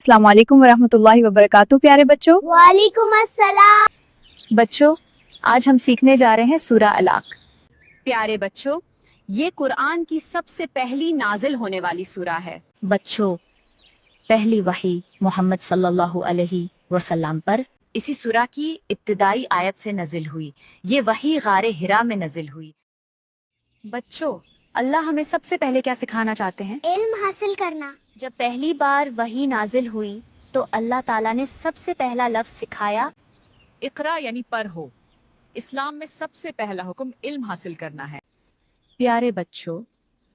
अस्सलाम वालेकुम वरहमतुल्लाहि वबरकातुहू। प्यारे बच्चों, वालेकुम अस्सलाम। बच्चों आज हम सीखने जा रहे हैं सूरा अलाक। प्यारे बच्चों, ये कुरान की सबसे पहली नाजिल होने वाली सूरा है। बच्चों, पहली वही मोहम्मद सल्लल्लाहु अलैहि वसल्लम पर इसी सूरा की इब्तिदाई आयत से नजिल हुई। ये वही गारे हिरा में नजिल हुई। बच्चों, अल्लाह हमें सबसे पहले क्या सिखाना चाहते हैं? इल्म हासिल करना। जब पहली बार वही नाजिल हुई तो अल्लाह ताला ने सबसे पहला लफ्ज सिखाया इकरा यानी पढ़ो। इस्लाम में सबसे पहला हुक्म इल्म हासिल करना है। प्यारे बच्चों,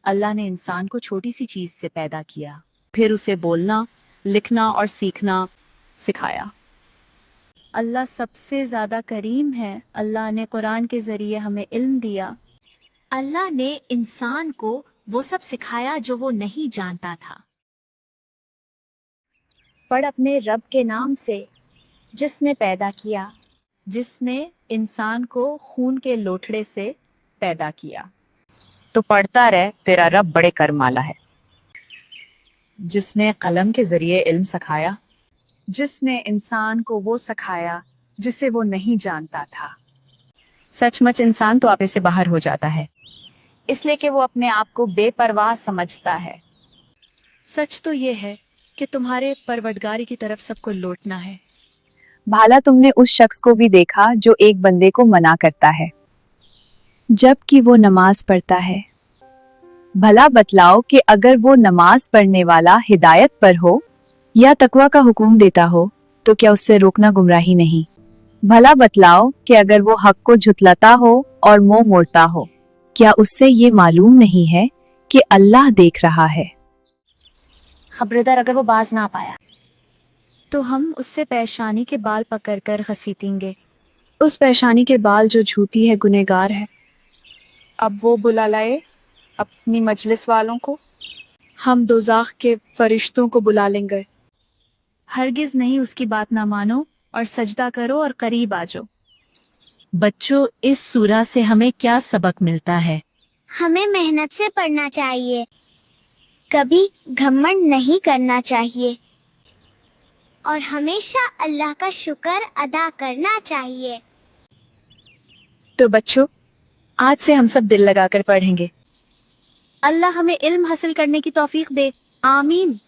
अल्लाह ने इंसान को छोटी सी चीज से पैदा किया, फिर उसे बोलना, लिखना और सीखना सिखाया। अल्लाह सबसे ज्यादा करीम है। अल्लाह ने कुरान के जरिए हमें इल्म दिया। अल्लाह ने इंसान को वो सब सिखाया जो वो नहीं जानता था। पढ़ अपने रब के नाम से जिसने पैदा किया, जिसने इंसान को खून के लोथड़े से पैदा किया। तो पढ़ता रह, तेरा रब बड़े कर्म वाला है। जिसने कलम के जरिए इल्म सिखाया, जिसने इंसान को वो सिखाया जिसे वो नहीं जानता था। सचमुच इंसान तो आपे से बाहर हो जाता है, इसलिए कि वो अपने आप को बेपरवाह समझता है। सच तो ये है कि तुम्हारे परवरदिगारी की तरफ सबको लौटना है। भाला तुमने उस शख्स को भी देखा जो एक बंदे को मना करता है जबकि वो नमाज पढ़ता है। भला बतलाओ कि अगर वो नमाज पढ़ने वाला हिदायत पर हो या तकवा का हुक्म देता हो तो क्या उससे रोकना गुमराही नहीं। भला बतलाओ कि अगर वो हक को झुतलाता हो और मुंह मोड़ता हो, क्या उससे ये मालूम नहीं है कि अल्लाह देख रहा है। खबरदार अगर वो बाज ना पाया तो हम उससे पेशानी के बाल पकड़कर घसीटेंगे। उस पेशानी के बाल जो झूठी है, गुनहगार है। अब वो बुला लाए अपनी मजलिस वालों को। हम दोज़ाख के फरिश्तों को बुला लेंगे। हरगिज नहीं उसकी बात ना मानो और सजदा करो और करीब आ जाओ। बच्चों, इस सूरा से हमें क्या सबक मिलता है? हमें मेहनत से पढ़ना चाहिए, कभी घमंड नहीं करना चाहिए और हमेशा अल्लाह का शुक्र अदा करना चाहिए। तो बच्चों, आज से हम सब दिल लगाकर पढ़ेंगे। अल्लाह हमें इल्म हासिल करने की तौफीक दे। आमीन।